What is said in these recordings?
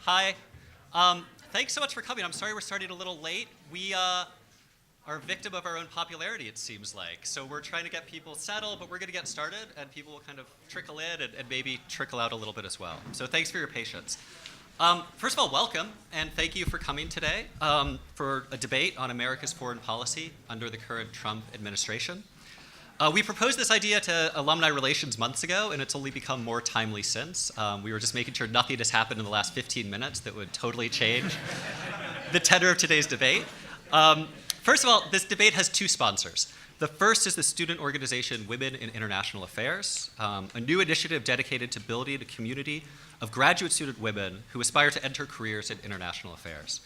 Hi. Thanks so much for coming. I'm sorry we're starting a little late. We are a victim of our own popularity, it seems like. So we're trying to get people settled, but we're going to get started, and people will kind of trickle in and maybe trickle out a little bit as well. So thanks for your patience. First of all, welcome, and thank you for coming today for a debate on America's foreign policy under the current Trump administration. We proposed this idea to Alumni Relations months ago, and it's only become more timely since. We were just making sure nothing has happened in the last 15 minutes that would totally change the tenor of today's debate. First of all, this debate has two sponsors. The first is the student organization Women in International Affairs, a new initiative dedicated to building a community of graduate student women who aspire to enter careers in international affairs.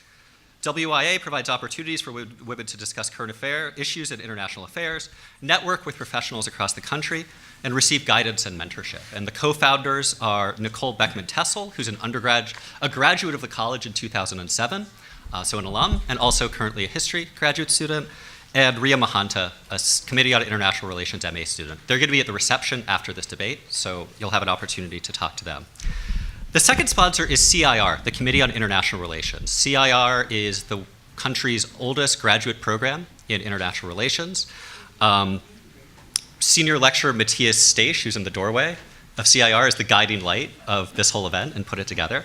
WIA provides opportunities for women to discuss current issues in international affairs, network with professionals across the country, and receive guidance and mentorship. And the co-founders are Nicole Beckman-Tessel, who's a graduate of the college in 2007, so an alum, and also currently a history graduate student, and Ria Mahanta, a Committee on International Relations MA student. They're going to be at the reception after this debate, so you'll have an opportunity to talk to them. The second sponsor is CIR, the Committee on International Relations. CIR is the country's oldest graduate program in international relations. Senior lecturer Matthias Staisch, who's in the doorway of CIR, is the guiding light of this whole event and put it together.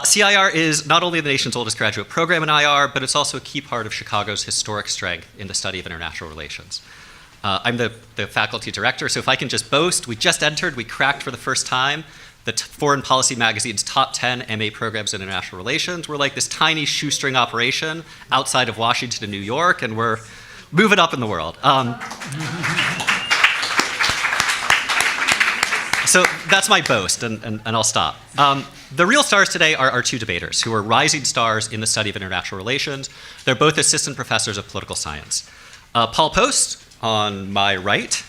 CIR is not only the nation's oldest graduate program in IR, but it's also a key part of Chicago's historic strength in the study of international relations. I'm the faculty director, so if I can just boast, we cracked for the first time the Foreign Policy Magazine's top 10 MA programs in international relations. We're like this tiny shoestring operation outside of Washington and New York, and we're moving up in the world. So that's my boast, and I'll stop. The real stars today are our two debaters, who are rising stars in the study of international relations. They're both assistant professors of political science. Paul Post, on my right,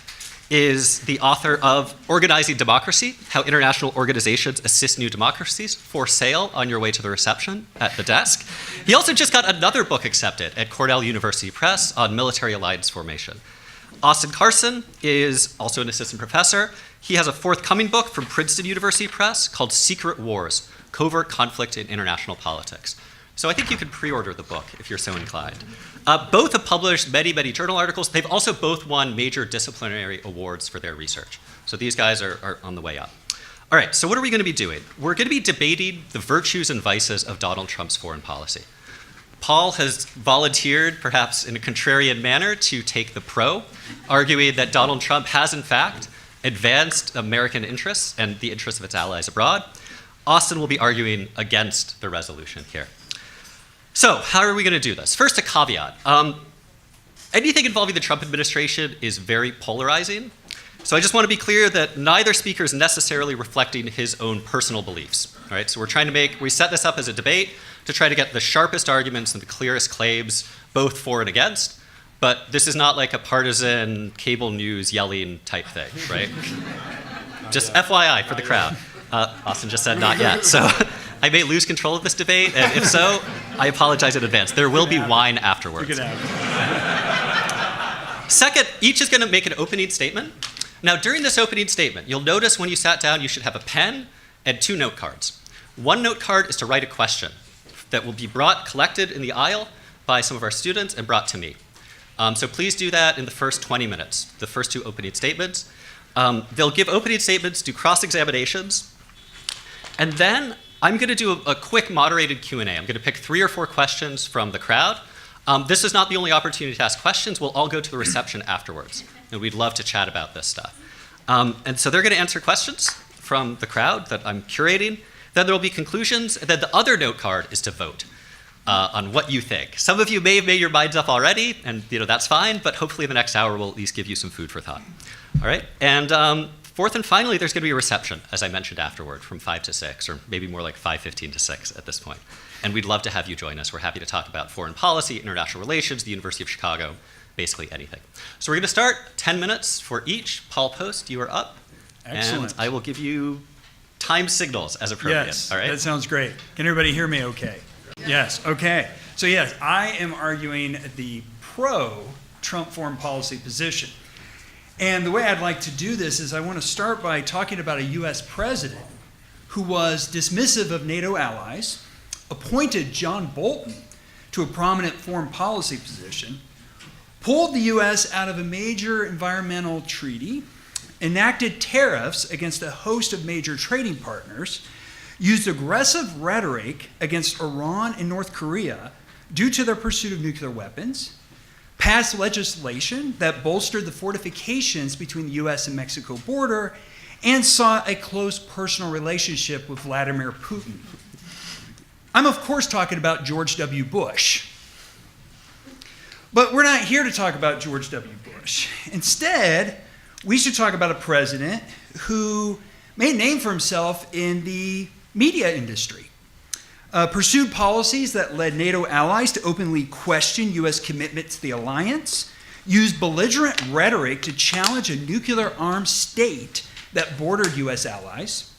is the author of Organizing Democracy, How International Organizations Assist New Democracies, for sale on your way to the reception at the desk. He also just got another book accepted at Cornell University Press on military alliance formation. Austin Carson is also an assistant professor. He has a forthcoming book from Princeton University Press called Secret Wars, Covert Conflict in International Politics. So I think you can pre-order the book if you're so inclined. Both have published many, many journal articles. They've also both won major disciplinary awards for their research. So these guys are on the way up. All right, so what are we going to be doing? We're going to be debating the virtues and vices of Donald Trump's foreign policy. Paul has volunteered, perhaps in a contrarian manner, to take the pro, arguing that Donald Trump has, in fact, advanced American interests and the interests of its allies abroad. Austin will be arguing against the resolution here. So how are we going to do this? First, a caveat. Anything involving the Trump administration is very polarizing. So I just want to be clear that neither speaker is necessarily reflecting his own personal beliefs. All right, so we set this up as a debate to try to get the sharpest arguments and the clearest claims, both for and against. But this is not like a partisan cable news yelling type thing, right? Just FYI for the crowd. Austin just said not yet. So I may lose control of this debate, and if so, I apologize in advance. There will be wine afterwards. Second, each is going to make an opening statement. Now, during this opening statement, you'll notice when you sat down, you should have a pen and 2 note cards. One note card is to write a question that will be collected in the aisle by some of our students and brought to me. So please do that in the first 20 minutes, the first 2 opening statements. They'll give opening statements, do cross-examinations, and then I'm going to do a quick moderated Q&A. I'm going to pick 3 or 4 questions from the crowd. This is not the only opportunity to ask questions. We'll all go to the reception afterwards, and we'd love to chat about this stuff. And so they're going to answer questions from the crowd that I'm curating. Then there will be conclusions, and then the other note card is to vote on what you think. Some of you may have made your minds up already, and that's fine, but hopefully the next hour will at least give you some food for thought. All right, and fourth and finally, there's going to be a reception, as I mentioned afterward, from 5 to 6, or maybe more like 5:15 to 6 at this point. And we'd love to have you join us. We're happy to talk about foreign policy, international relations, the University of Chicago, basically anything. So we're going to start 10 minutes for each. Paul Post, you are up. Excellent. And I will give you time signals as appropriate. Yes, all right? that sounds great. Can everybody hear me okay? Yes, okay. So yes, I am arguing the pro-Trump foreign policy position. And the way I'd like to do this is I want to start by talking about a U.S. president who was dismissive of NATO allies, appointed John Bolton to a prominent foreign policy position, pulled the U.S. out of a major environmental treaty, enacted tariffs against a host of major trading partners, used aggressive rhetoric against Iran and North Korea due to their pursuit of nuclear weapons, passed legislation that bolstered the fortifications between the U.S. and Mexico border, and sought a close personal relationship with Vladimir Putin. I'm, of course, talking about George W. Bush. But we're not here to talk about George W. Bush. Instead, we should talk about a president who made a name for himself in the media industry, pursued policies that led NATO allies to openly question U.S. commitment to the alliance, used belligerent rhetoric to challenge a nuclear-armed state that bordered U.S. allies,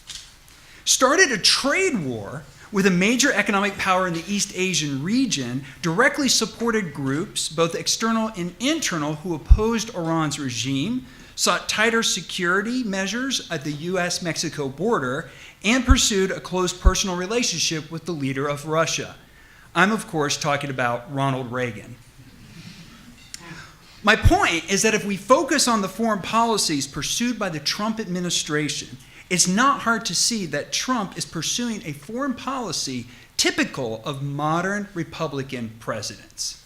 started a trade war with a major economic power in the East Asian region, directly supported groups, both external and internal, who opposed Iran's regime, sought tighter security measures at the U.S.-Mexico border, and pursued a close personal relationship with the leader of Russia. I'm, of course, talking about Ronald Reagan. My point is that if we focus on the foreign policies pursued by the Trump administration, it's not hard to see that Trump is pursuing a foreign policy typical of modern Republican presidents.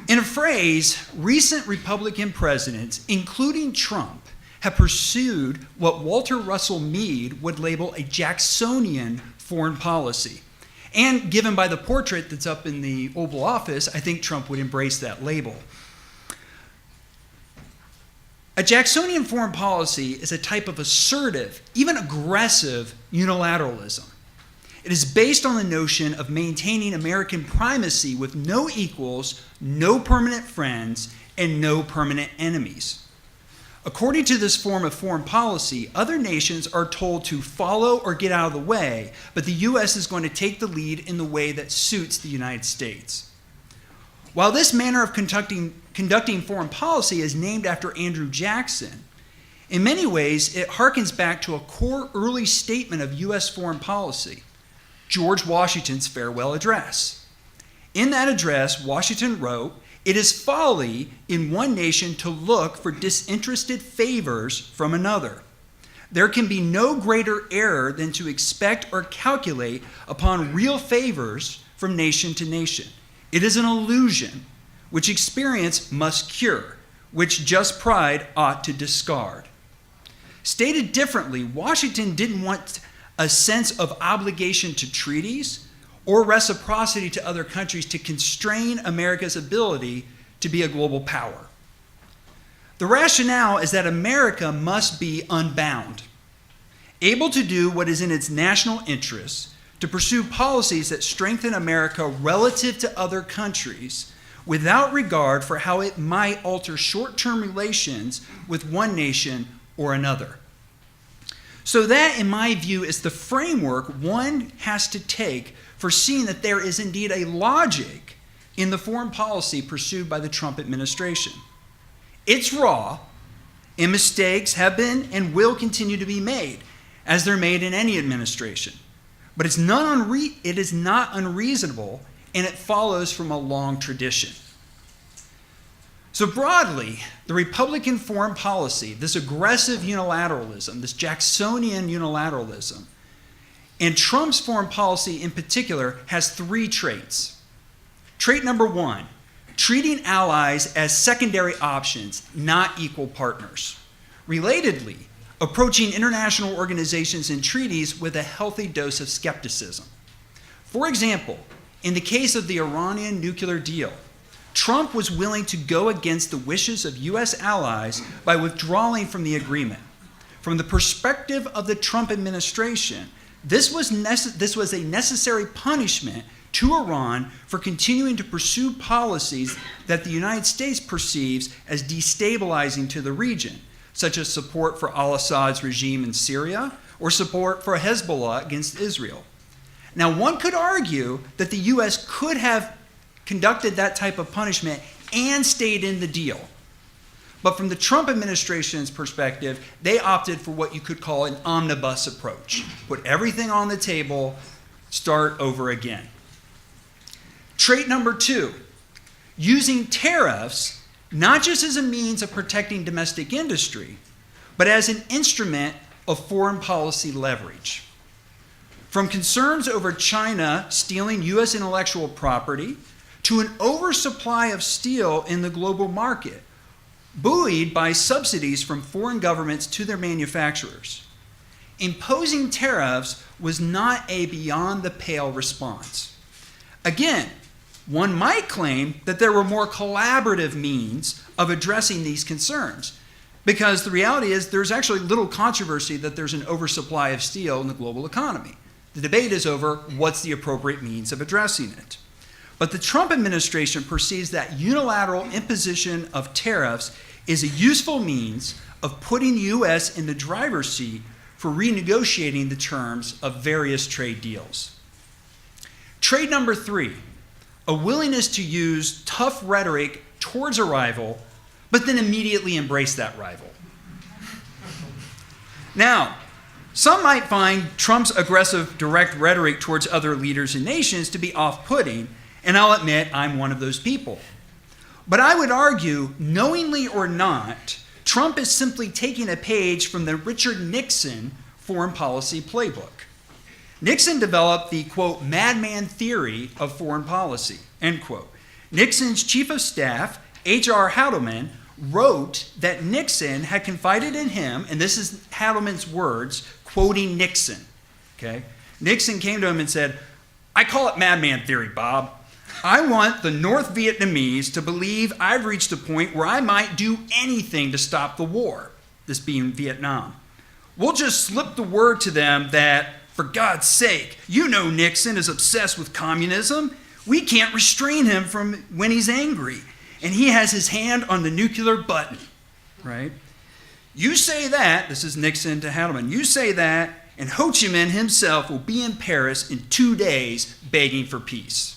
In a phrase, recent Republican presidents, including Trump, have pursued what Walter Russell Mead would label a Jacksonian foreign policy. And given by the portrait that's up in the Oval Office, I think Trump would embrace that label. A Jacksonian foreign policy is a type of assertive, even aggressive unilateralism. It is based on the notion of maintaining American primacy with no equals, no permanent friends, and no permanent enemies. According to this form of foreign policy, other nations are told to follow or get out of the way, but the U.S. is going to take the lead in the way that suits the United States. While this manner of conducting foreign policy is named after Andrew Jackson, in many ways it harkens back to a core early statement of U.S. foreign policy, George Washington's farewell address. In that address, Washington wrote, "It is folly in one nation to look for disinterested favors from another. There can be no greater error than to expect or calculate upon real favors from nation to nation. It is an illusion which experience must cure, which just pride ought to discard." Stated differently, Washington didn't want a sense of obligation to treaties or reciprocity to other countries to constrain America's ability to be a global power. The rationale is that America must be unbound, able to do what is in its national interests, to pursue policies that strengthen America relative to other countries without regard for how it might alter short-term relations with one nation or another. So that, in my view, is the framework one has to take for seeing that there is indeed a logic in the foreign policy pursued by the Trump administration. It's raw, and mistakes have been and will continue to be made, as they're made in any administration. But it is not unreasonable, and it follows from a long tradition. So broadly, the Republican foreign policy, this aggressive unilateralism, this Jacksonian unilateralism, and Trump's foreign policy in particular has three traits. Trait number one, treating allies as secondary options, not equal partners. Relatedly, approaching international organizations and treaties with a healthy dose of skepticism. For example, in the case of the Iranian nuclear deal, Trump was willing to go against the wishes of U.S. allies by withdrawing from the agreement. From the perspective of the Trump administration, this was a necessary punishment to Iran for continuing to pursue policies that the United States perceives as destabilizing to the region, such as support for al-Assad's regime in Syria or support for Hezbollah against Israel. Now, one could argue that the U.S. could have conducted that type of punishment and stayed in the deal. But from the Trump administration's perspective, they opted for what you could call an omnibus approach. Put everything on the table, start over again. Trait number 2, using tariffs not just as a means of protecting domestic industry, but as an instrument of foreign policy leverage. From concerns over China stealing U.S. intellectual property to an oversupply of steel in the global market, buoyed by subsidies from foreign governments to their manufacturers. Imposing tariffs was not a beyond-the-pale response. Again, one might claim that there were more collaborative means of addressing these concerns, because the reality is there's actually little controversy that there's an oversupply of steel in the global economy. The debate is over what's the appropriate means of addressing it. But the Trump administration perceives that unilateral imposition of tariffs is a useful means of putting the U.S. in the driver's seat for renegotiating the terms of various trade deals. Trait number 3, a willingness to use tough rhetoric towards a rival, but then immediately embrace that rival. Now, some might find Trump's aggressive, direct rhetoric towards other leaders and nations to be off-putting, and I'll admit I'm one of those people. But I would argue, knowingly or not, Trump is simply taking a page from the Richard Nixon foreign policy playbook. Nixon developed the, quote, madman theory of foreign policy, end quote. Nixon's chief of staff, H.R. Haldeman, wrote that Nixon had confided in him, and this is Haldeman's words, quoting Nixon, okay? Nixon came to him and said, I call it madman theory, Bob. I want the North Vietnamese to believe I've reached a point where I might do anything to stop the war, this being Vietnam. We'll just slip the word to them that, for God's sake, you know Nixon is obsessed with communism. We can't restrain him from when he's angry, and he has his hand on the nuclear button, right? You say that, this is Nixon to Haldeman, you say that, and Ho Chi Minh himself will be in Paris in 2 days begging for peace.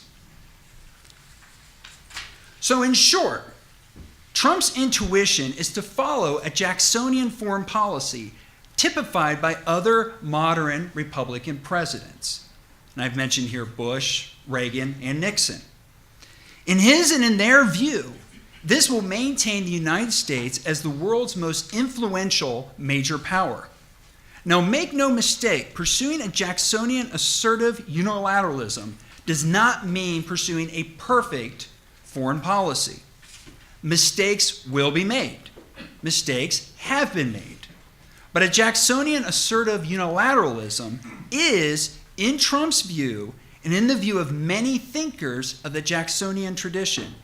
So in short, Trump's intuition is to follow a Jacksonian foreign policy typified by other modern Republican presidents. And I've mentioned here Bush, Reagan, and Nixon. In his and in their view, this will maintain the United States as the world's most influential major power. Now, make no mistake, pursuing a Jacksonian assertive unilateralism does not mean pursuing a perfect foreign policy. Mistakes will be made. Mistakes have been made. But a Jacksonian assertive unilateralism is, in Trump's view, and in the view of many thinkers of the Jacksonian tradition,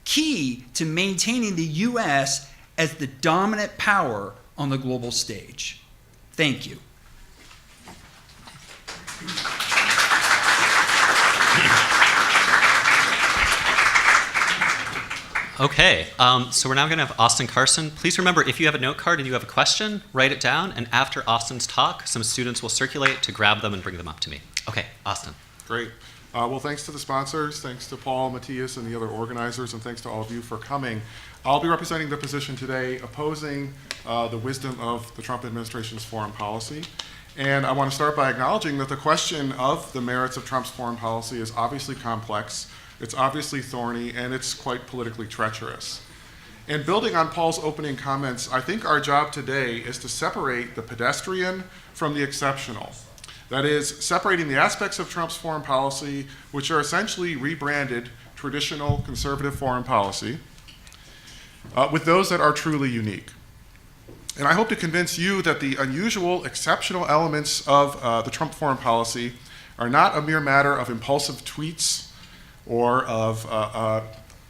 key to maintaining the U.S. as the dominant power on the global stage. Thank you. Okay, so we're now going to have Austin Carson. Please remember, if you have a note card and you have a question, write it down, and after Austin's talk, some students will circulate to grab them and bring them up to me. Okay, Austin. Great. Well, thanks to the sponsors, thanks to Paul, Matthias, and the other organizers, and thanks to all of you for coming. I'll be representing the position today opposing the wisdom of the Trump administration's foreign policy. And I want to start by acknowledging that the question of the merits of Trump's foreign policy is obviously complex, it's obviously thorny, and it's quite politically treacherous. And building on Paul's opening comments, I think our job today is to separate the pedestrian from the exceptional. That is, separating the aspects of Trump's foreign policy, which are essentially rebranded traditional conservative foreign policy, with those that are truly unique. And I hope to convince you that the unusual, exceptional elements of the Trump foreign policy are not a mere matter of impulsive tweets or of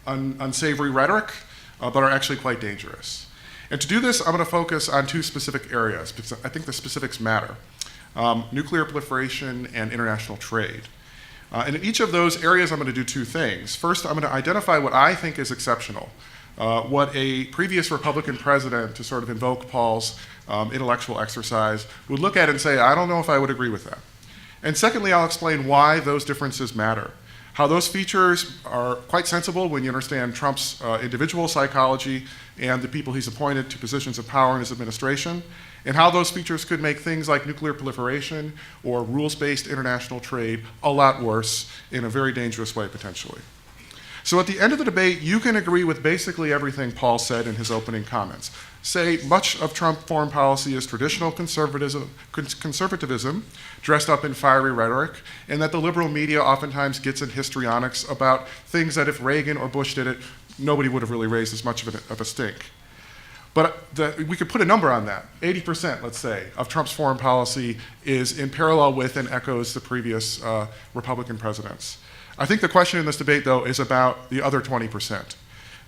unsavory rhetoric, but are actually quite dangerous. And to do this, I'm going to focus on 2 specific areas, because I think the specifics matter. Nuclear proliferation and international trade. And in each of those areas, I'm going to do 2 things. First, I'm going to identify what I think is exceptional, what a previous Republican president, to sort of invoke Paul's intellectual exercise, would look at and say, I don't know if I would agree with that. And secondly, I'll explain why those differences matter. how those features are quite sensible when you understand Trump's individual psychology and the people he's appointed to positions of power in his administration, and how those features could make things like nuclear proliferation or rules-based international trade a lot worse in a very dangerous way potentially. So at the end of the debate, you can agree with basically everything Paul said in his opening comments. Say much of Trump foreign policy is traditional conservatism dressed up in fiery rhetoric, and that the liberal media oftentimes gets in histrionics about things that if Reagan or Bush did it, nobody would have really raised as much of a stink. But we could put a number on that. 80%, let's say, of Trump's foreign policy is in parallel with and echoes the previous Republican presidents. I think the question in this debate, though, is about the other 20%.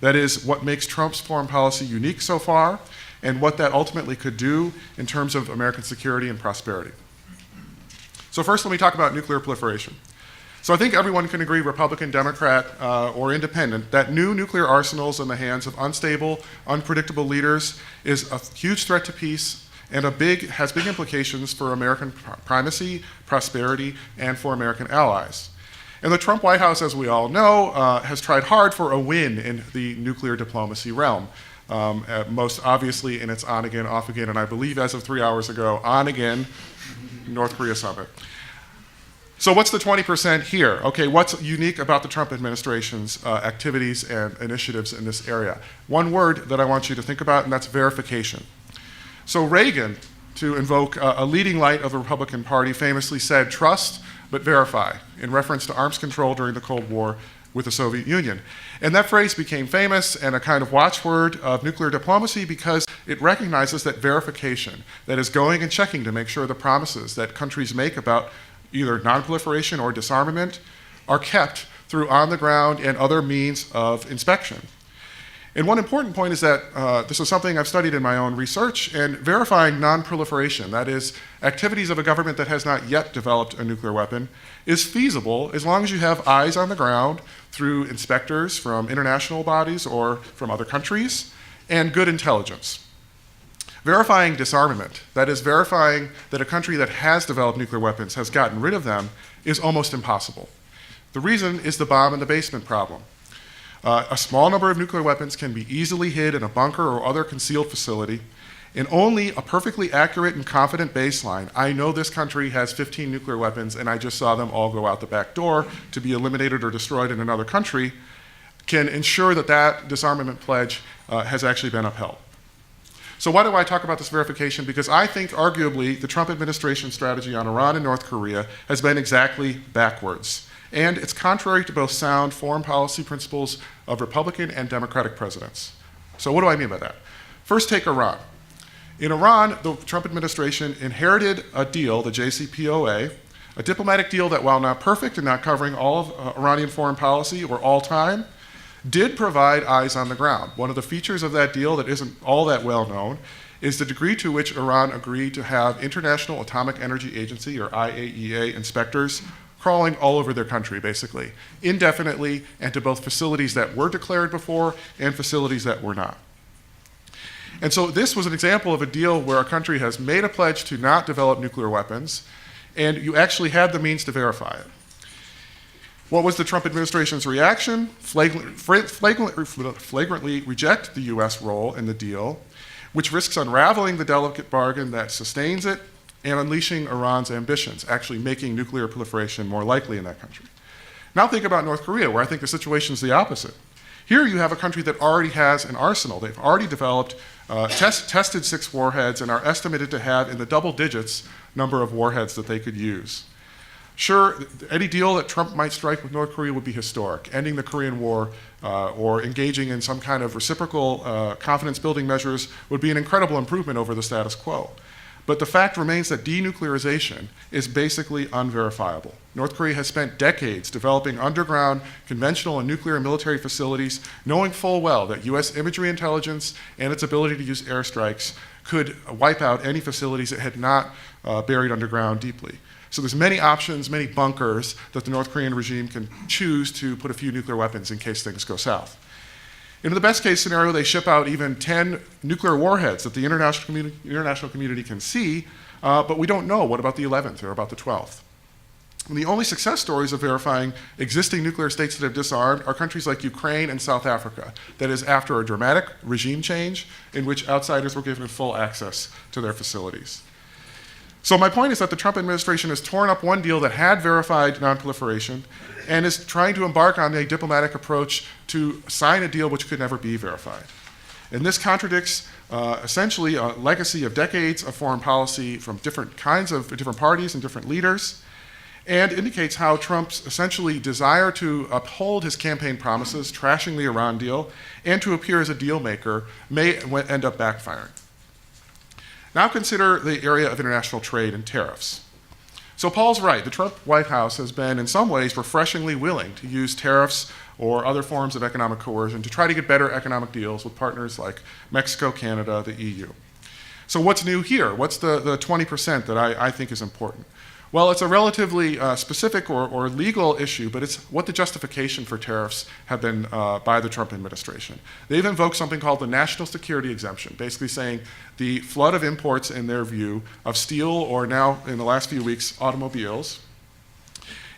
That is, what makes Trump's foreign policy unique so far, and what that ultimately could do in terms of American security and prosperity. So first, let me talk about nuclear proliferation. So I think everyone can agree, Republican, Democrat, or independent, that new nuclear arsenals in the hands of unstable, unpredictable leaders is a huge threat to peace and has big implications for American primacy, prosperity, and for American allies. And the Trump White House, as we all know, has tried hard for a win in the nuclear diplomacy realm, most obviously in its on again, off again, and I believe as of 3 hours ago, on again, North Korea summit. So what's the 20% here? Okay, what's unique about the Trump administration's activities and initiatives in this area? One word that I want you to think about, and that's verification. So Reagan, to invoke a leading light of the Republican Party, famously said, trust but verify, in reference to arms control during the Cold War with the Soviet Union. And that phrase became famous and a kind of watchword of nuclear diplomacy because it recognizes that verification, that is going and checking to make sure the promises that countries make about either non-proliferation or disarmament are kept through on-the-ground and other means of inspection. And one important point is that this is something I've studied in my own research, and verifying non-proliferation, that is, activities of a government that has not yet developed a nuclear weapon, is feasible as long as you have eyes on the ground through inspectors from international bodies or from other countries, and good intelligence. Verifying disarmament, that is, verifying that a country that has developed nuclear weapons has gotten rid of them, is almost impossible. The reason is the bomb in the basement problem. A small number of nuclear weapons can be easily hid in a bunker or other concealed facility, and only a perfectly accurate and confident baseline, I know this country has 15 nuclear weapons and I just saw them all go out the back door to be eliminated or destroyed in another country, can ensure that that disarmament pledge has actually been upheld. So why do I talk about this verification? Because I think arguably the Trump administration strategy on Iran and North Korea has been exactly backwards. And it's contrary to both sound foreign policy principles of Republican and Democratic presidents. So what do I mean by that? First, take Iran. In Iran, the Trump administration inherited a deal, the JCPOA, a diplomatic deal that, while not perfect and not covering all of Iranian foreign policy or all time, did provide eyes on the ground. One of the features of that deal that isn't all that well known is the degree to which Iran agreed to have International Atomic Energy Agency, or IAEA, inspectors crawling all over their country, basically, indefinitely, and to both facilities that were declared before and facilities that were not. And so this was an example of a deal where a country has made a pledge to not develop nuclear weapons, and you actually had the means to verify it. What was the Trump administration's reaction? Flagrantly reject the US role in the deal, which risks unraveling the delicate bargain that sustains it and unleashing Iran's ambitions, actually making nuclear proliferation more likely in that country. Now think about North Korea, where I think the situation is the opposite. Here you have a country that already has an arsenal. They've already developed, tested 6 warheads and are estimated to have in the double digits number of warheads that they could use. Sure, any deal that Trump might strike with North Korea would be historic, ending the Korean War or engaging in some kind of reciprocal confidence-building measures would be an incredible improvement over the status quo. But the fact remains that denuclearization is basically unverifiable. North Korea has spent decades developing underground conventional and nuclear military facilities, knowing full well that US imagery intelligence and its ability to use airstrikes could wipe out any facilities it had not buried underground deeply. So there's many options, many bunkers that the North Korean regime can choose to put a few nuclear weapons in case things go south. In the best case scenario, they ship out even 10 nuclear warheads that the international community can see, but we don't know what about the 11th or about the 12th. And the only success stories of verifying existing nuclear states that have disarmed are countries like Ukraine and South Africa. That is after a dramatic regime change in which outsiders were given full access to their facilities. So my point is that the Trump administration has torn up one deal that had verified nonproliferation and is trying to embark on a diplomatic approach to sign a deal which could never be verified. And this contradicts essentially a legacy of decades of foreign policy from different parties and different leaders, and indicates how Trump's essentially desire to uphold his campaign promises, trashing the Iran deal, and to appear as a deal maker may end up backfiring. Now consider the area of international trade and tariffs. So Paul's right. The Trump White House has been in some ways refreshingly willing to use tariffs or other forms of economic coercion to try to get better economic deals with partners like Mexico, Canada, the EU. So what's new here? What's the 20% that I think is important? Well, it's a relatively specific or legal issue, but it's what the justification for tariffs have been by the Trump administration. They've invoked something called the national security exemption, basically saying the flood of imports, in their view, of steel, or now, in the last few weeks, automobiles,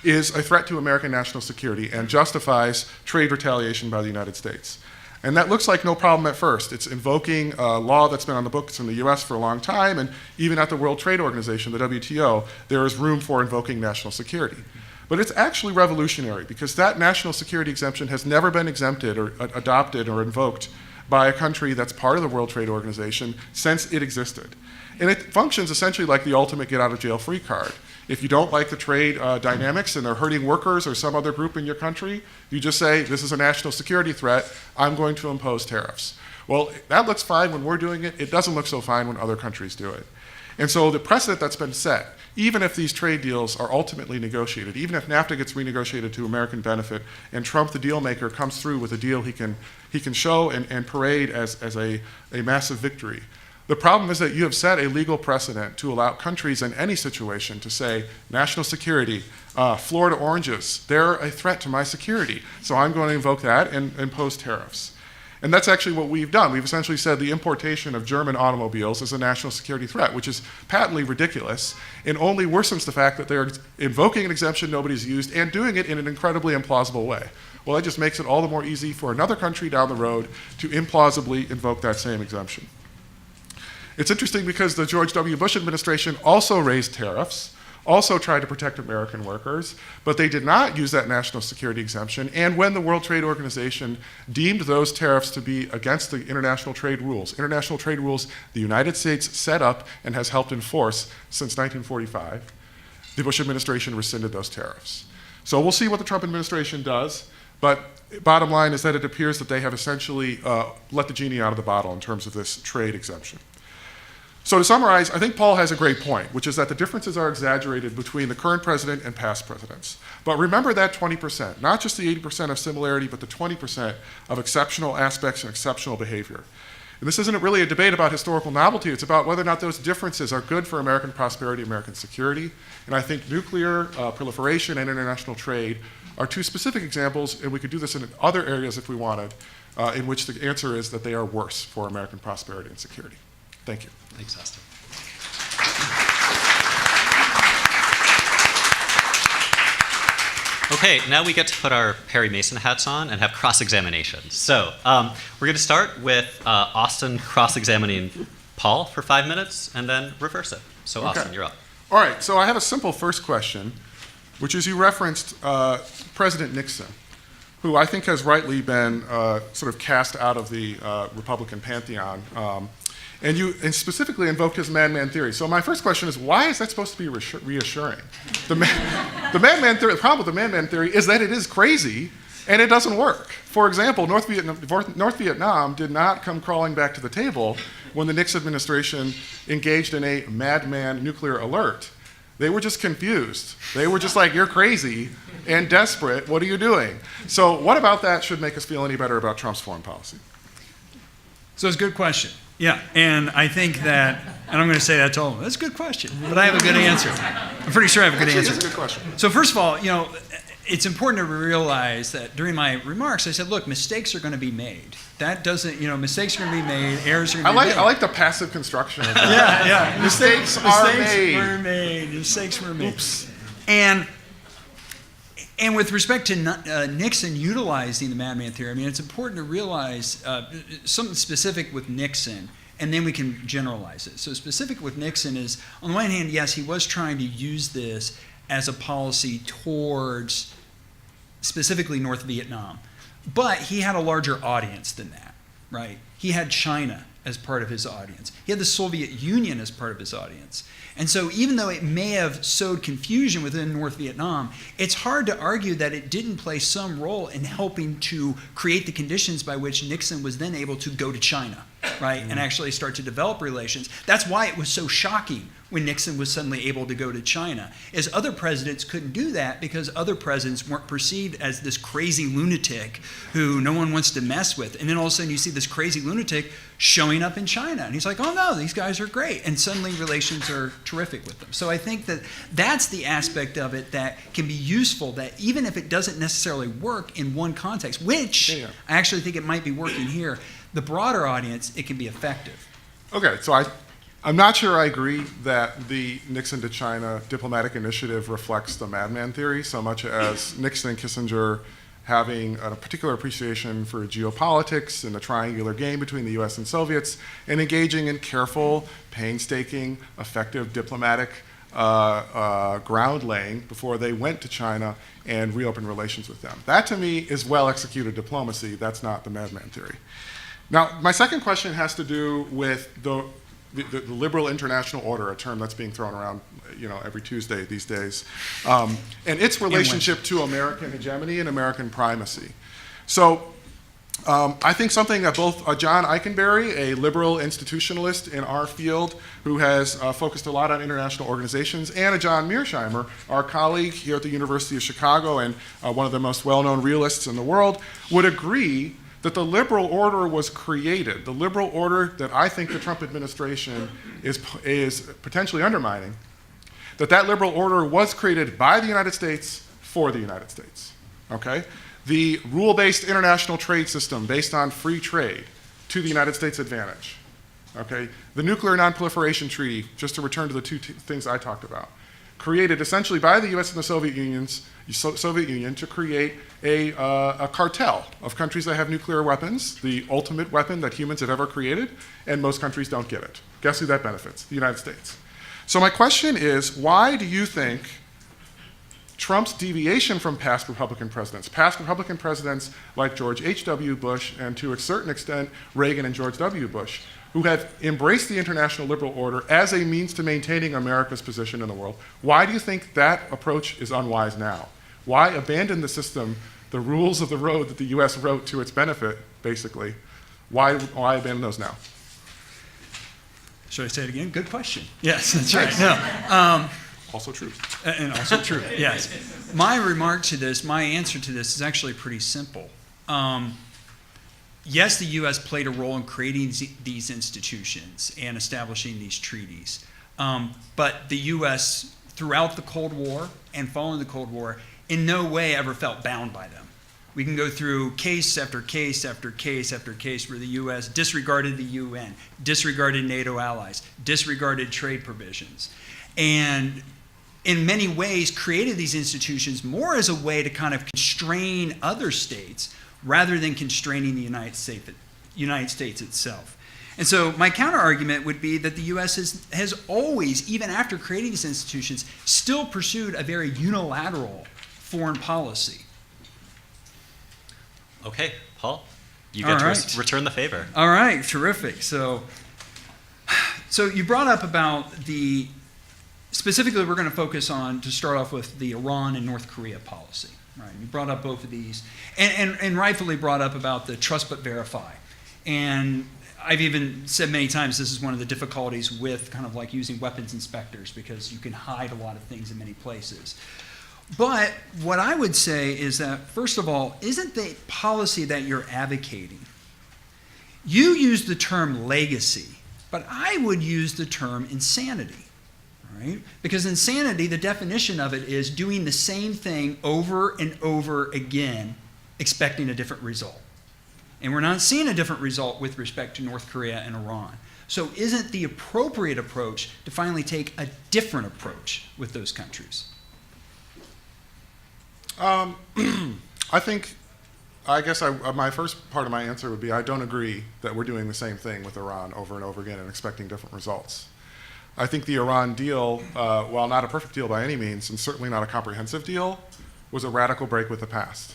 is a threat to American national security and justifies trade retaliation by the United States. And that looks like no problem at first. It's invoking a law that's been on the books in the US for a long time, and even at the World Trade Organization, the WTO, there is room for invoking national security. But it's actually revolutionary, because that national security exemption has never been exempted or adopted or invoked by a country that's part of the World Trade Organization since it existed. And it functions essentially like the ultimate get-out-of-jail-free card. If you don't like the trade dynamics and they're hurting workers or some other group in your country, you just say, this is a national security threat, I'm going to impose tariffs. Well, that looks fine when we're doing it. It doesn't look so fine when other countries do it. And so the precedent that's been set, even if these trade deals are ultimately negotiated, even if NAFTA gets renegotiated to American benefit and Trump, the deal maker, comes through with a deal he can show and parade as a massive victory, the problem is that you have set a legal precedent to allow countries in any situation to say, national security, Florida oranges, they're a threat to my security, so I'm going to invoke that and impose tariffs. And that's actually what we've done. We've essentially said the importation of German automobiles is a national security threat, which is patently ridiculous and only worsens the fact that they're invoking an exemption nobody's used and doing it in an incredibly implausible way. Well, that just makes it all the more easy for another country down the road to implausibly invoke that same exemption. It's interesting because the George W. Bush administration also raised tariffs, also tried to protect American workers, but they did not use that national security exemption. And when the World Trade Organization deemed those tariffs to be against the international trade rules the United States set up and has helped enforce since 1945, the Bush administration rescinded those tariffs. So we'll see what the Trump administration does, but bottom line is that it appears that they have essentially let the genie out of the bottle in terms of this trade exemption. So to summarize, I think Paul has a great point, which is that the differences are exaggerated between the current president and past presidents. But remember that 20%, not just the 80% of similarity, but the 20% of exceptional aspects and exceptional behavior. And this isn't really a debate about historical novelty, it's about whether or not those differences are good for American prosperity, American security. And I think nuclear proliferation and international trade are two specific examples, and we could do this in other areas if we wanted, in which the answer is that they are worse for American prosperity and security. Thank you. Thanks, Austin. Okay, now we get to put our Perry Mason hats on and have cross-examination. So we're going to start with Austin cross-examining Paul for 5 minutes and then reverse it. So Okay. Austin, you're up. All right, so I have a simple first question, which is you referenced President Nixon, who I think has rightly been sort of cast out of the Republican pantheon. And you specifically invoked his madman theory. So my first question is, why is that supposed to be reassuring? The madman theory, the problem with the madman theory is that it is crazy and it doesn't work. For example, North Vietnam did not come crawling back to the table when the Nixon administration engaged in a madman nuclear alert. They were just confused. They were just like, you're crazy and desperate. What are you doing? So what about that should make us feel any better about Trump's foreign policy? So it's a good question. Yeah, and I think that, and I'm going to say that to all of them, that's a good question, but I have a good answer. I'm pretty sure I have a good answer. It's a good question. So first of all, it's important to realize that during my remarks, I said, look, mistakes are going to be made. That doesn't, mistakes are going to be made, errors are going to be made. I like the passive construction of that. Yeah. Mistakes are made. Mistakes were made. Oops. And And with respect to Nixon utilizing the madman theory, I mean, it's important to realize something specific with Nixon, and then we can generalize it. So specific with Nixon is, on the one hand, yes, he was trying to use this as a policy towards specifically North Vietnam. But he had a larger audience than that, right? He had China as part of his audience. He had the Soviet Union as part of his audience. And so even though it may have sowed confusion within North Vietnam, it's hard to argue that it didn't play some role in helping to create the conditions by which Nixon was then able to go to China, right, and actually start to develop relations. That's why it was so shocking when Nixon was suddenly able to go to China, is other presidents couldn't do that because other presidents weren't perceived as this crazy lunatic who no one wants to mess with. And then all of a sudden you see this crazy lunatic showing up in China. And he's like, oh no, these guys are great. And suddenly relations are terrific with them. So I think that that's the aspect of it that can be useful, that even if it doesn't necessarily work in one context, which I actually think it might be working here, the broader audience, it can be effective. Okay, so I'm not sure I agree that the Nixon to China diplomatic initiative reflects the madman theory so much as Nixon and Kissinger having a particular appreciation for geopolitics and the triangular game between the US and Soviets, and engaging in careful, painstaking, effective diplomatic ground laying before they went to China and reopened relations with them. That to me is well-executed diplomacy. That's not the madman theory. Now, my second question has to do with the liberal international order, a term that's being thrown around, every Tuesday these days, and its relationship to American hegemony and American primacy. So I think something that both John Eikenberry, a liberal institutionalist in our field who has focused a lot on international organizations, and a John Mearsheimer, our colleague here at the University of Chicago and one of the most well-known realists in the world, would agree that the liberal order was created, the liberal order that I think the Trump administration is potentially undermining, that liberal order was created by the United States for the United States, okay? The rule-based international trade system based on free trade to the United States' advantage, okay? The Nuclear Non-Proliferation Treaty, just to return to the two things I talked about, created essentially by the US and the Soviet Union to create a cartel of countries that have nuclear weapons, the ultimate weapon that humans have ever created, and most countries don't get it. Guess who that benefits? The United States. So my question is, why do you think Trump's deviation from past Republican presidents like George H.W. Bush, and to a certain extent Reagan and George W. Bush, who have embraced the international liberal order as a means to maintaining America's position in the world, why do you think that approach is unwise now? Why abandon the system, the rules of the road that the US wrote to its benefit, basically? Why abandon those now? Should I say it again? Good question. Yes, that's right. No. Also true. And also true, yes. My answer to this is actually pretty simple. Yes, the U.S. played a role in creating these institutions and establishing these treaties. But the U.S., throughout the Cold War and following the Cold War, in no way ever felt bound by them. We can go through case after case after case after case where the U.S. disregarded the UN, disregarded NATO allies, disregarded trade provisions, and in many ways created these institutions more as a way to kind of constrain other states rather than constraining the United States itself. And so my counter-argument would be that the U.S. has always, even after creating these institutions, still pursued a very unilateral foreign policy. Okay, Paul, you get to return the favor. All right, terrific. So you brought up about specifically we're going to focus on, to start off with, the Iran and North Korea policy. Right, you brought up both of these, and rightfully brought up about the trust but verify. And I've even said many times this is one of the difficulties with kind of like using weapons inspectors, because you can hide a lot of things in many places. But what I would say is that, first of all, isn't the policy that you're advocating, you use the term legacy, but I would use the term insanity. Right? Because insanity, the definition of it is doing the same thing over and over again, expecting a different result. And we're not seeing a different result with respect to North Korea and Iran. So isn't the appropriate approach to finally take a different approach with those countries? I think, my first part of my answer would be I don't agree that we're doing the same thing with Iran over and over again and expecting different results. I think the Iran deal, while not a perfect deal by any means, and certainly not a comprehensive deal, was a radical break with the past.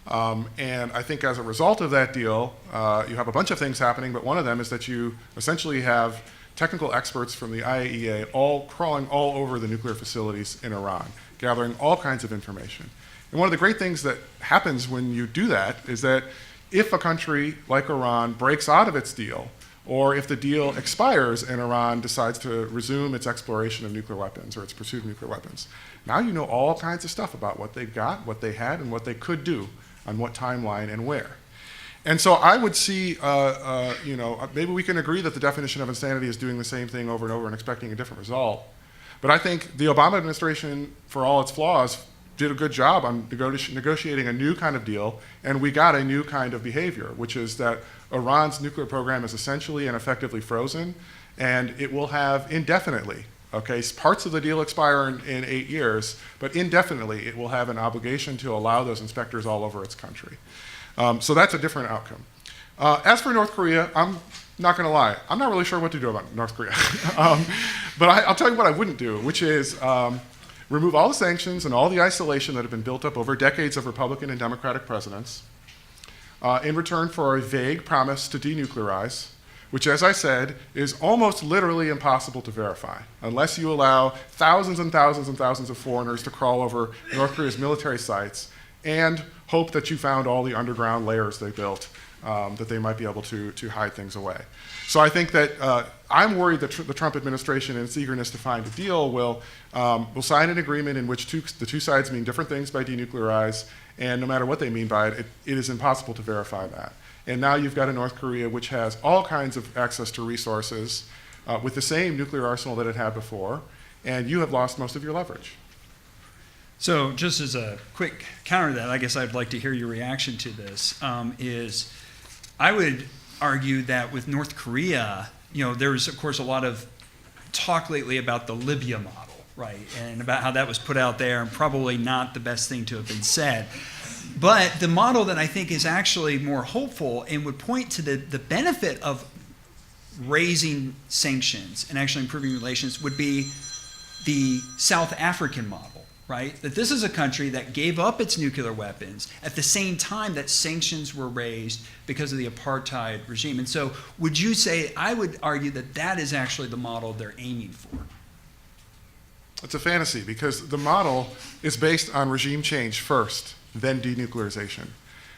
And I think as a result of that deal, you have a bunch of things happening, but one of them is that you essentially have technical experts from the IAEA all crawling all over the nuclear facilities in Iran, gathering all kinds of information. And one of the great things that happens when you do that is that if a country like Iran breaks out of its deal, or if the deal expires and Iran decides to resume its exploration of nuclear weapons or its pursuit of nuclear weapons, now you know all kinds of stuff about what they've got, what they had, and what they could do on what timeline and where. And so I would see, maybe we can agree that the definition of insanity is doing the same thing over and over and expecting a different result. But I think the Obama administration, for all its flaws, did a good job on negotiating a new kind of deal, and we got a new kind of behavior, which is that Iran's nuclear program is essentially and effectively frozen, and it will have indefinitely, okay, parts of the deal expire in 8 years, but indefinitely it will have an obligation to allow those inspectors all over its country. So that's a different outcome. As for North Korea, I'm not going to lie. I'm not really sure what to do about North Korea. But I'll tell you what I wouldn't do, which is remove all the sanctions and all the isolation that have been built up over decades of Republican and Democratic presidents in return for a vague promise to denuclearize, which, as I said, is almost literally impossible to verify unless you allow thousands and thousands and thousands of foreigners to crawl over North Korea's military sites and hope that you found all the underground layers they built that they might be able to hide things away. So I think that I'm worried that the Trump administration, in its eagerness to find a deal, will sign an agreement in which the two sides mean different things by denuclearize, and no matter what they mean by it, it is impossible to verify that. And now you've got a North Korea which has all kinds of access to resources with the same nuclear arsenal that it had before, and you have lost most of your leverage. So just as a quick counter to that, I guess I'd like to hear your reaction to this, is I would argue that with North Korea, there's, of course, a lot of talk lately about the Libya model, right, and about how that was put out there and probably not the best thing to have been said. But the model that I think is actually more hopeful and would point to the benefit of raising sanctions and actually improving relations would be the South African model. Right? That this is a country that gave up its nuclear weapons at the same time that sanctions were raised because of the apartheid regime. And so would you say, I would argue that that is actually the model they're aiming for? It's a fantasy because the model is based on regime change first, then denuclearization.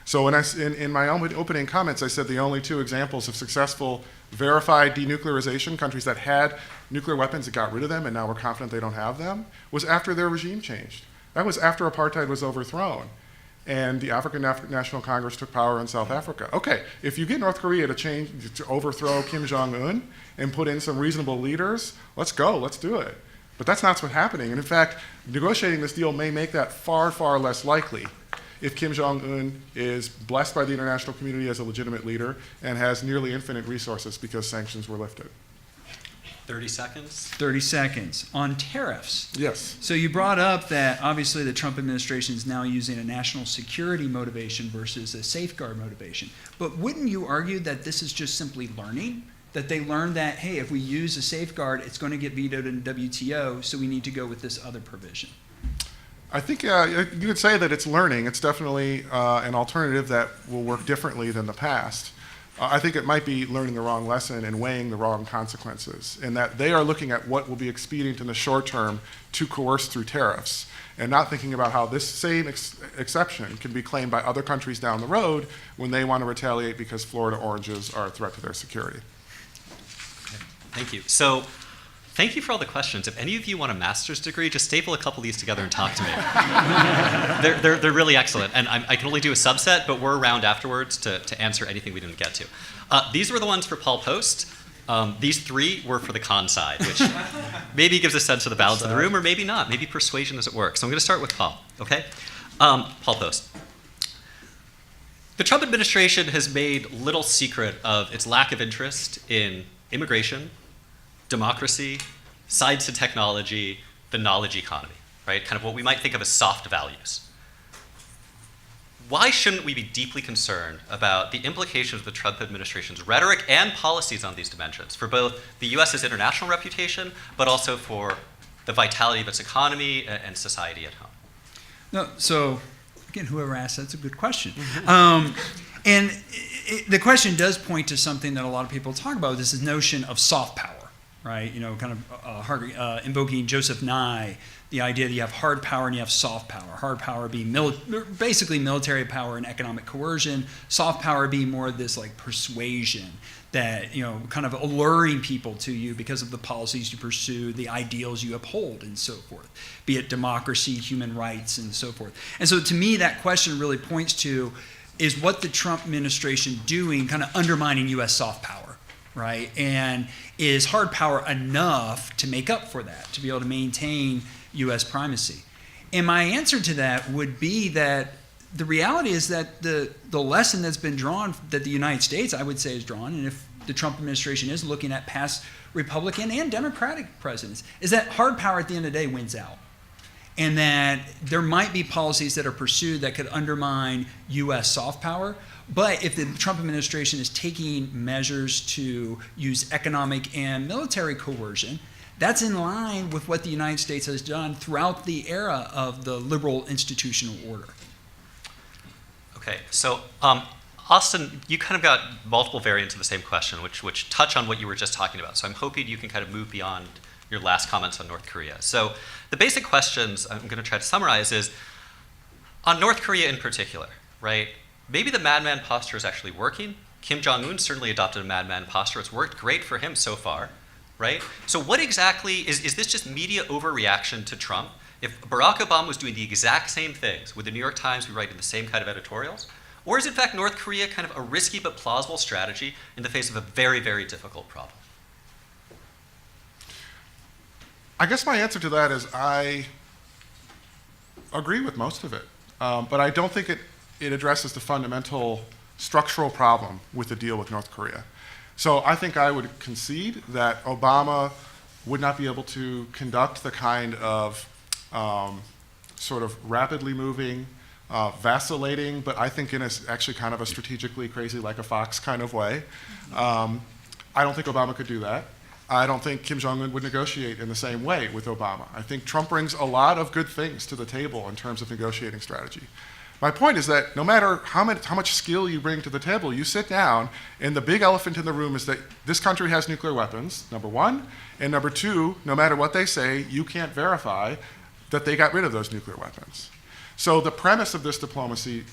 So in my opening comments, I said the only two examples of successful verified denuclearization, countries that had nuclear weapons that got rid of them and now we're confident they don't have them, was after their regime changed. That was after apartheid was overthrown and the African National Congress took power in South Africa. Okay, if you get North Korea to overthrow Kim Jong-un and put in some reasonable leaders, let's go, let's do it. But that's not what's happening. And in fact, negotiating this deal may make that far, far less likely if Kim Jong-un is blessed by the international community as a legitimate leader and has nearly infinite resources because sanctions were lifted. 30 seconds. 30 seconds. On tariffs. Yes. So you brought up that obviously the Trump administration is now using a national security motivation versus a safeguard motivation. But wouldn't you argue that this is just simply learning? That they learned that, hey, if we use a safeguard, it's going to get vetoed in WTO, so we need to go with this other provision? I think you could say that it's learning. It's definitely an alternative that will work differently than the past. I think it might be learning the wrong lesson and weighing the wrong consequences, in that they are looking at what will be expedient in the short term to coerce through tariffs, and not thinking about how this same exception can be claimed by other countries down the road when they want to retaliate because Florida oranges are a threat to their security. Okay. Thank you. So, thank you for all the questions. If any of you want a master's degree, just staple a couple of these together and talk to me. They're really excellent. And I can only do a subset, but we're around afterwards to answer anything we didn't get to. These were the ones for Paul Post. These three were for the con side, which maybe gives a sense of the balance of the room, or maybe not. Maybe persuasion doesn't work. So I'm going to start with Paul, okay? Paul Post. The Trump administration has made little secret of its lack of interest in immigration, democracy, science and technology, the knowledge economy, right? Kind of what we might think of as soft values. why shouldn't we be deeply concerned about the implications of the Trump administration's rhetoric and policies on these dimensions for both the U.S.'s international reputation, but also for the vitality of its economy and society at home? No, so again, whoever asked, that's a good question. And the question does point to something that a lot of people talk about, this notion of soft power, right? You know, kind of invoking Joseph Nye, the idea that you have hard power and you have soft power. Hard power being basically military power and economic coercion. Soft power being more of this like persuasion that, you know, kind of alluring people to you because of the policies you pursue, the ideals you uphold, and so forth, be it democracy, human rights, and so forth. And so to me, that question really points to, is what the Trump administration doing kind of undermining U.S. soft power, right? And is hard power enough to make up for that, to be able to maintain U.S. primacy? And my answer to that would be that the reality is that the lesson that's been drawn, that the United States, I would say, is drawn, and if the Trump administration is looking at past Republican and Democratic presidents, is that hard power at the end of the day wins out. And that there might be policies that are pursued that could undermine U.S. soft power, but if the Trump administration is taking measures to use economic and military coercion, that's in line with what the United States has done throughout the era of the liberal institutional order. Okay, so Austin, you kind of got multiple variants of the same question, which touch on what you were just talking about. So I'm hoping you can kind of move beyond your last comments on North Korea. So the basic questions I'm going to try to summarize is, on North Korea in particular, right? Maybe the madman posture is actually working. Kim Jong-un certainly adopted a madman posture. It's worked great for him so far, right? So what exactly, is this just media overreaction to Trump? If Barack Obama was doing the exact same things, would the New York Times be writing the same kind of editorials? Or is in fact North Korea kind of a risky but plausible strategy in the face of a very, very difficult problem? I guess my answer to that is I agree with most of it, but I don't think it addresses the fundamental structural problem with the deal with North Korea. So I think I would concede that Obama would not be able to conduct the kind of sort of rapidly moving, vacillating, but I think in actually kind of a strategically crazy like a fox kind of way. I don't think Obama could do that. I don't think Kim Jong-un would negotiate in the same way with Obama. I think Trump brings a lot of good things to the table in terms of negotiating strategy. My point is that no matter how much skill you bring to the table, you sit down, and the big elephant in the room is that this country has nuclear weapons, number one, and number two, no matter what they say, you can't verify that they got rid of those nuclear weapons. So the premise of this diplomacy,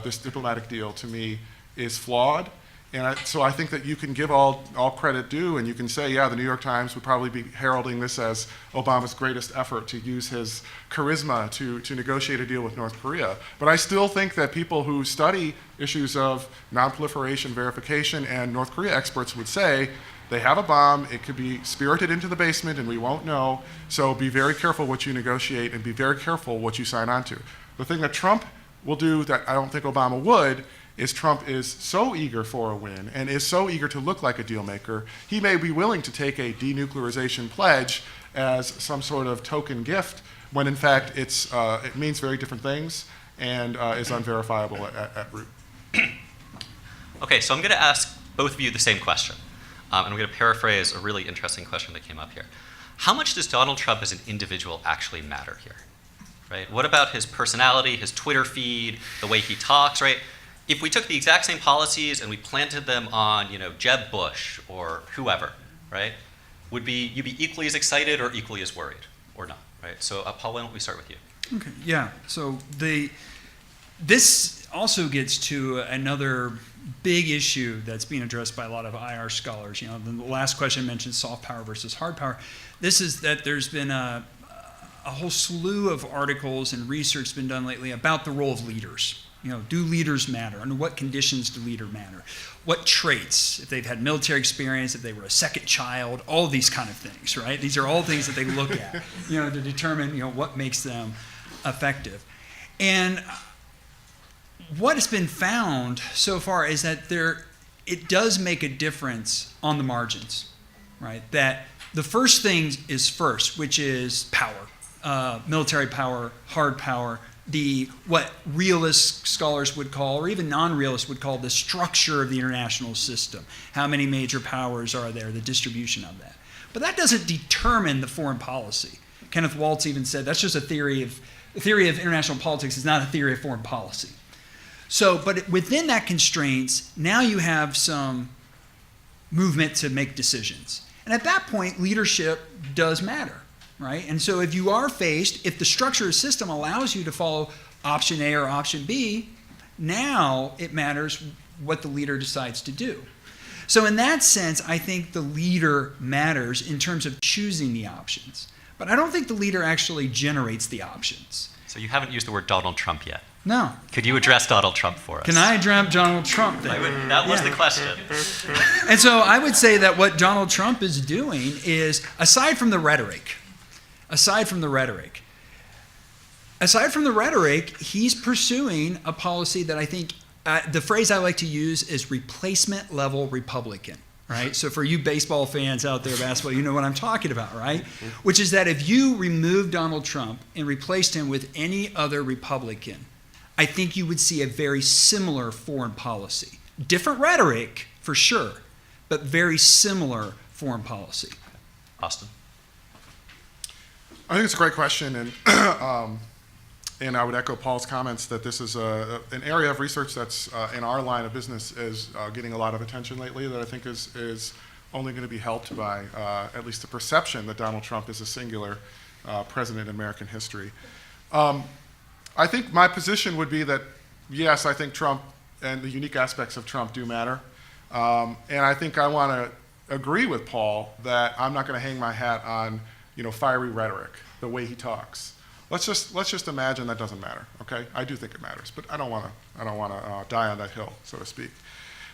this diplomatic deal, to me, is flawed. And so I think that you can give all credit due, and you can say, yeah, the New York Times would probably be heralding this as Obama's greatest effort to use his charisma to negotiate a deal with North Korea. But I still think that people who study issues of nonproliferation, verification, and North Korea experts would say, they have a bomb, it could be spirited into the basement and we won't know, so be very careful what you negotiate and be very careful what you sign on to. The thing that Trump will do that I don't think Obama would is Trump is so eager for a win and is so eager to look like a deal maker, he may be willing to take a denuclearization pledge as some sort of token gift when in fact it means very different things and is unverifiable at root. Okay, so I'm going to ask both of you the same question. And I'm going to paraphrase a really interesting question that came up here. How much does Donald Trump as an individual actually matter here? Right? What about his personality, his Twitter feed, the way he talks, right? If we took the exact same policies and we planted them on, Jeb Bush or whoever, right? Would you be equally as excited or equally as worried, or not, right? So, Paul, why don't we start with you? Okay, yeah. So this also gets to another big issue that's being addressed by a lot of IR scholars. The last question mentioned soft power versus hard power. This is that there's been a whole slew of articles and research been done lately about the role of leaders. Do leaders matter? Under what conditions do leaders matter? What traits? If they've had military experience, if they were a second child, all these kind of things, right? These are all things that they look at, to determine, what makes them effective. And what has been found so far is that it does make a difference on the margins, right? That the first thing is first, which is power, military power, hard power, what realist scholars would call, or even non-realists would call, the structure of the international system. How many major powers are there, the distribution of that. But that doesn't determine the foreign policy. Kenneth Waltz even said that's just a theory of international politics is not a theory of foreign policy. So, but within that constraints, now you have some movement to make decisions. And at that point, leadership does matter, right? And so if you are faced, if the structure of the system allows you to follow option A or option B, now it matters what the leader decides to do. So in that sense, I think the leader matters in terms of choosing the options. But I don't think the leader actually generates the options. So you haven't used the word Donald Trump yet. No. Could you address Donald Trump for us? Can I address Donald Trump then? That was the question. And so I would say that what Donald Trump is doing is, aside from the rhetoric, he's pursuing a policy that I think, the phrase I like to use is replacement level Republican, right? So for you baseball fans out there, basketball, you know what I'm talking about, right? Which is that if you remove Donald Trump and replaced him with any other Republican, I think you would see a very similar foreign policy. Different rhetoric, for sure, but very similar foreign policy. Austin? I think it's a great question, and I would echo Paul's comments that this is an area of research that's in our line of business is getting a lot of attention lately that I think is only going to be helped by at least the perception that Donald Trump is a singular president in American history. I think my position would be that, yes, I think Trump and the unique aspects of Trump do matter. And I think I want to agree with Paul that I'm not going to hang my hat on, fiery rhetoric, the way he talks. Let's just imagine that doesn't matter, okay? I do think it matters, but I don't want to die on that hill, so to speak.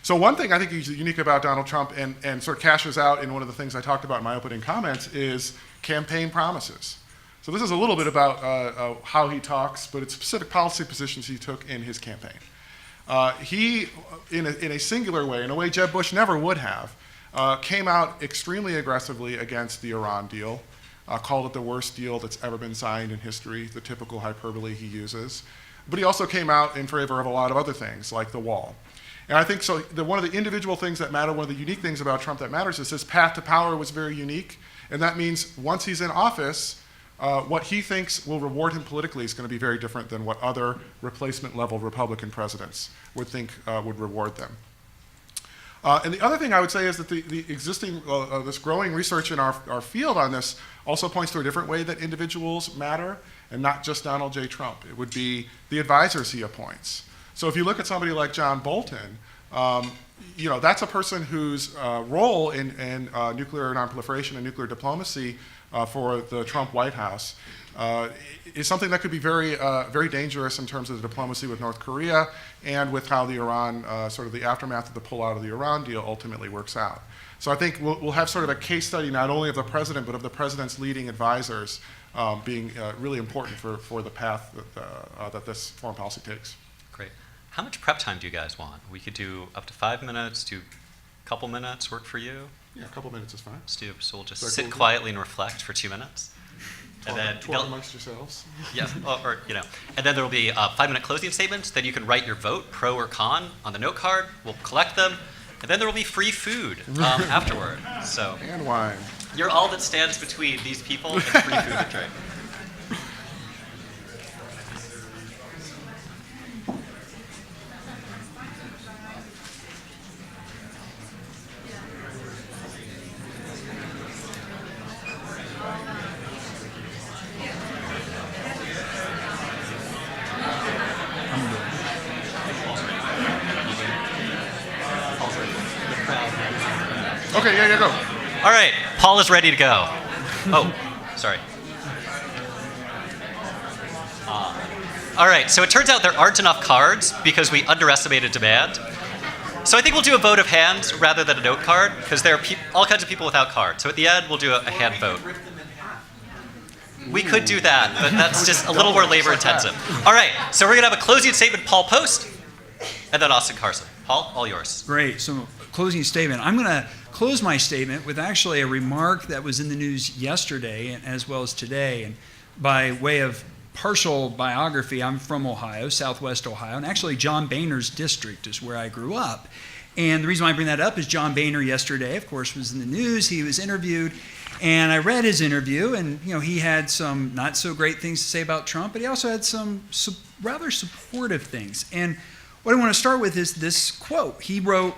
So one thing I think is unique about Donald Trump and sort of cashes out in one of the things I talked about in my opening comments is campaign promises. So this is a little bit about how he talks, but it's specific policy positions he took in his campaign. He, in a singular way, in a way Jeb Bush never would have, came out extremely aggressively against the Iran deal, called it the worst deal that's ever been signed in history, the typical hyperbole he uses. But he also came out in favor of a lot of other things, like the wall. And I think so. One of the individual things that matter, one of the unique things about Trump that matters is his path to power was very unique. And that means once he's in office, what he thinks will reward him politically is going to be very different than what other replacement-level Republican presidents would think would reward them. And the other thing I would say is that the existing, this growing research in our field on this also points to a different way that individuals matter, and not just Donald J. Trump. It would be the advisors he appoints. So if you look at somebody like John Bolton, that's a person whose role in nuclear nonproliferation and nuclear diplomacy for the Trump White House is something that could be very, very dangerous in terms of the diplomacy with North Korea and with how the Iran, sort of the aftermath of the pullout of the Iran deal ultimately works out. So I think we'll have sort of a case study not only of the president, but of the president's leading advisors being really important for the path that this foreign policy takes. Great. How much prep time do you guys want? We could do up to 5 minutes, do a couple minutes, work for you? Yeah, a couple minutes is fine. So we'll just sit quietly and reflect for 2 minutes. And then talk amongst yourselves. Yeah, and then there will be a 5-minute closing statement. Then you can write your vote, pro or con, on the note card. We'll collect them, and then there will be free food afterward. So and wine. You're all that stands between these people and free food to drink. Okay, yeah, go. All right, Paul is ready to go. Oh, sorry. All right, so it turns out there aren't enough cards because we underestimated demand. So I think we'll do a vote of hands rather than a note card because there are all kinds of people without cards. So at the end, we'll do a hand vote. We could do that, but that's just a little more labor intensive. All right, so we're gonna have a closing statement, Paul Post, and then Austin Carson. Paul, all yours. Great, so closing statement. I'm gonna close my statement with actually a remark that was in the news yesterday and as well as today, and by way of partial biography. I'm from Ohio, Southwest Ohio, and actually John Boehner's district is where I grew up. And the reason why I bring that up is John Boehner yesterday, of course, was in the news. He was interviewed, and I read his interview, and he had some not so great things to say about Trump, but he also had some rather supportive things. And what I want to start with is this quote. He wrote,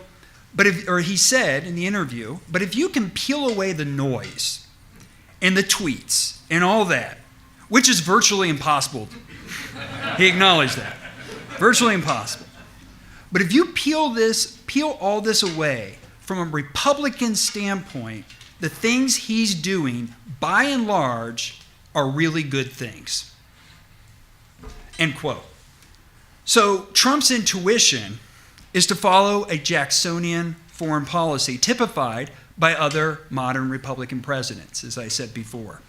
he said in the interview, "But if you can peel away the noise and the tweets and all that, which is virtually impossible." He acknowledged that. Virtually impossible. But if you peel all this away from a Republican standpoint, the things he's doing, by and large, are really good things. End quote. So Trump's intuition is to follow a Jacksonian foreign policy typified by other modern Republican presidents, as I said before.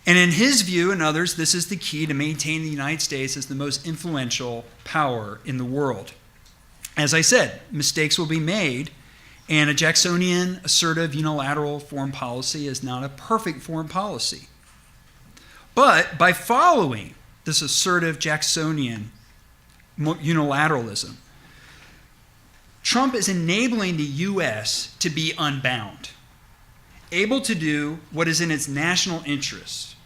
And in his view and others, this is the key to maintaining the United States as the most influential power in the world. As I said, mistakes will be made, and a Jacksonian, assertive, unilateral foreign policy is not a perfect foreign policy. But by following this assertive Jacksonian unilateralism, Trump is enabling the U.S. to be unbound, able to do what is in its national interest,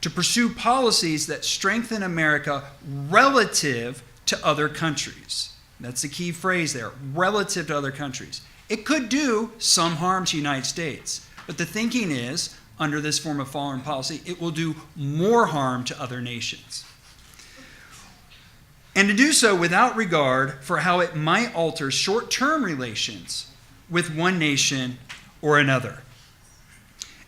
to pursue policies that strengthen America relative to other countries. That's the key phrase there, relative to other countries. It could do some harm to the United States, but the thinking is, under this form of foreign policy, it will do more harm to other nations. And to do so without regard for how it might alter short-term relations with one nation or another.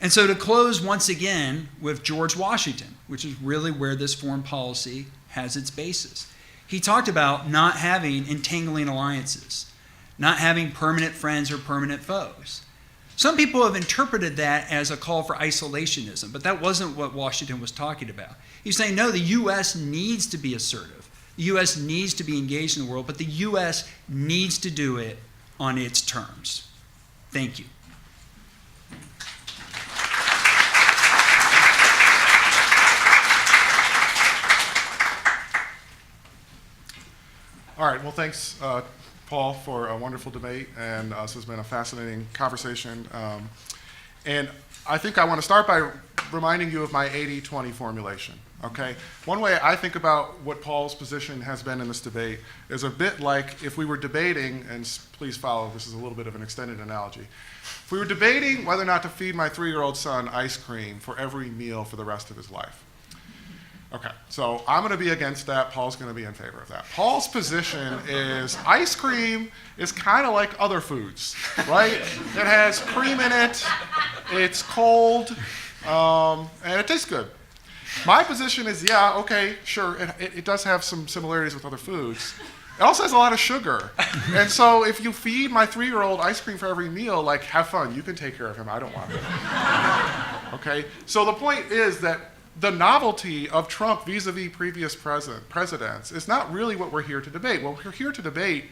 And so to close once again with George Washington, which is really where this foreign policy has its basis. He talked about not having entangling alliances, not having permanent friends or permanent foes. Some people have interpreted that as a call for isolationism, but that wasn't what Washington was talking about. He's saying, no, the U.S. needs to be assertive. The U.S. needs to be engaged in the world, but the U.S. needs to do it on its terms. Thank you. All right, well, thanks, Paul, for a wonderful debate, and this has been a fascinating conversation. And I think I want to start by reminding you of my 80-20 formulation, okay? One way I think about what Paul's position has been in this debate is a bit like if we were debating, and please follow, this is a little bit of an extended analogy. If we were debating whether or not to feed my 3-year-old son ice cream for every meal for the rest of his life. Okay, so I'm going to be against that. Paul's going to be in favor of that. Paul's position is ice cream is kind of like other foods, right? It has cream in it, it's cold, and it tastes good. My position is, yeah, okay, sure, it does have some similarities with other foods. It also has a lot of sugar. And so if you feed my 3-year-old ice cream for every meal, like, have fun. You can take care of him. I don't want him. Okay? So the point is that the novelty of Trump vis-a-vis previous presidents is not really what we're here to debate. What we're here to debate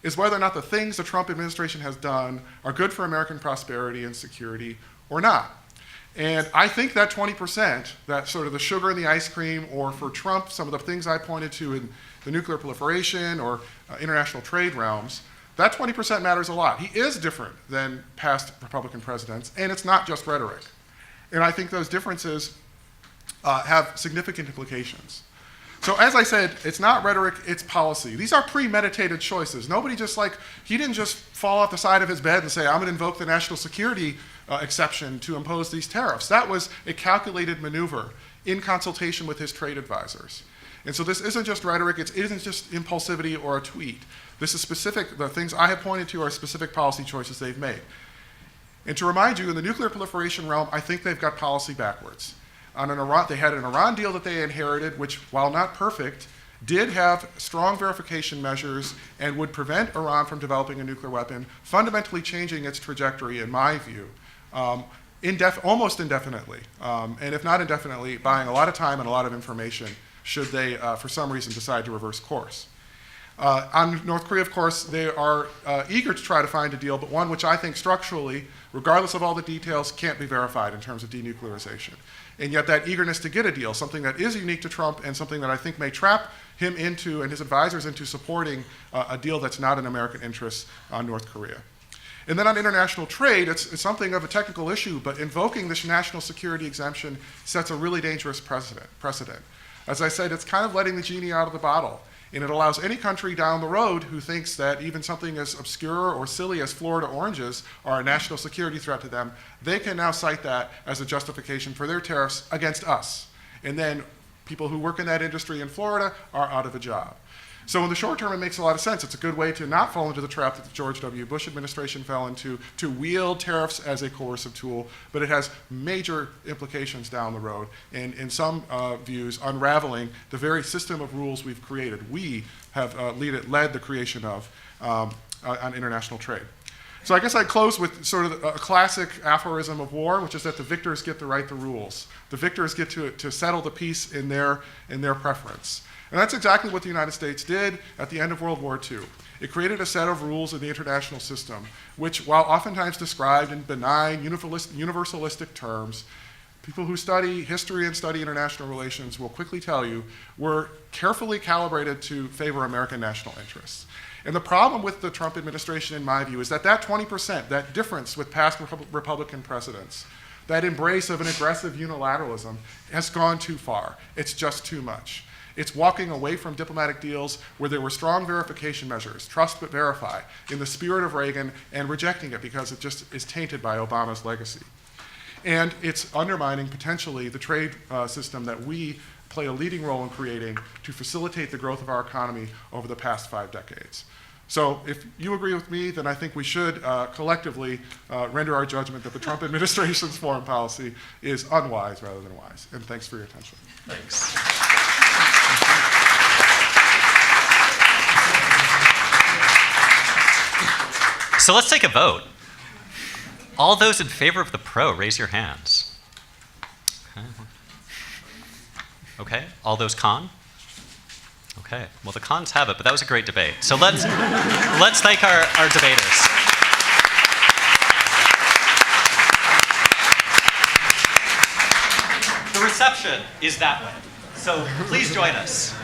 is whether or not the things the Trump administration has done are good for American prosperity and security or not. And I think that 20%, that sort of the sugar in the ice cream, or for Trump, some of the things I pointed to in the nuclear proliferation or international trade realms, that 20% matters a lot. He is different than past Republican presidents, and it's not just rhetoric. And I think those differences have significant implications. So as I said, it's not rhetoric, it's policy. These are premeditated choices. Nobody just he didn't just fall off the side of his bed and say, I'm going to invoke the national security exception to impose these tariffs. That was a calculated maneuver in consultation with his trade advisors. And so this isn't just rhetoric, it isn't just impulsivity or a tweet. This is specific, the things I have pointed to are specific policy choices they've made. And to remind you, in the nuclear proliferation realm, I think they've got policy backwards. They had an Iran deal that they inherited, which, while not perfect, did have strong verification measures and would prevent Iran from developing a nuclear weapon, fundamentally changing its trajectory, in my view, almost indefinitely. And if not indefinitely, buying a lot of time and a lot of information should they, for some reason, decide to reverse course. On North Korea, of course, they are eager to try to find a deal, but one which I think structurally, regardless of all the details, can't be verified in terms of denuclearization. And yet that eagerness to get a deal, something that is unique to Trump and something that I think may trap him into and his advisors into supporting a deal that's not in American interest on North Korea. And then on international trade, it's something of a technical issue, but invoking this national security exemption sets a really dangerous precedent. As I said, it's kind of letting the genie out of the bottle. And it allows any country down the road who thinks that even something as obscure or silly as Florida oranges are a national security threat to them, they can now cite that as a justification for their tariffs against us. And then people who work in that industry in Florida are out of a job. So in the short term, it makes a lot of sense. It's a good way to not fall into the trap that the George W. Bush administration fell into, to wield tariffs as a coercive tool, but it has major implications down the road, and in some views, unraveling the very system of rules we've created. We have led the creation of on international trade. So I guess I'd close with sort of a classic aphorism of war, which is that the victors get to write the rules. The victors get to settle the peace in their preference. And that's exactly what the United States did at the end of World War II. It created a set of rules in the international system, which, while oftentimes described in benign, universalistic terms, people who study history and study international relations will quickly tell you were carefully calibrated to favor American national interests. And the problem with the Trump administration, in my view, is that 20%, that difference with past Republican presidents, that embrace of an aggressive unilateralism has gone too far. It's just too much. It's walking away from diplomatic deals where there were strong verification measures, trust but verify, in the spirit of Reagan, and rejecting it because it just is tainted by Obama's legacy. And it's undermining potentially the trade system that we play a leading role in creating to facilitate the growth of our economy over the past 5 decades. So if you agree with me, then I think we should collectively render our judgment that the Trump administration's foreign policy is unwise rather than wise. And thanks for your attention. Thanks. So let's take a vote. All those in favor of the pro, raise your hands. Okay. All those con? Okay. Well, the cons have it, but that was a great debate. So let's thank our debaters. The reception is that way. So please join us.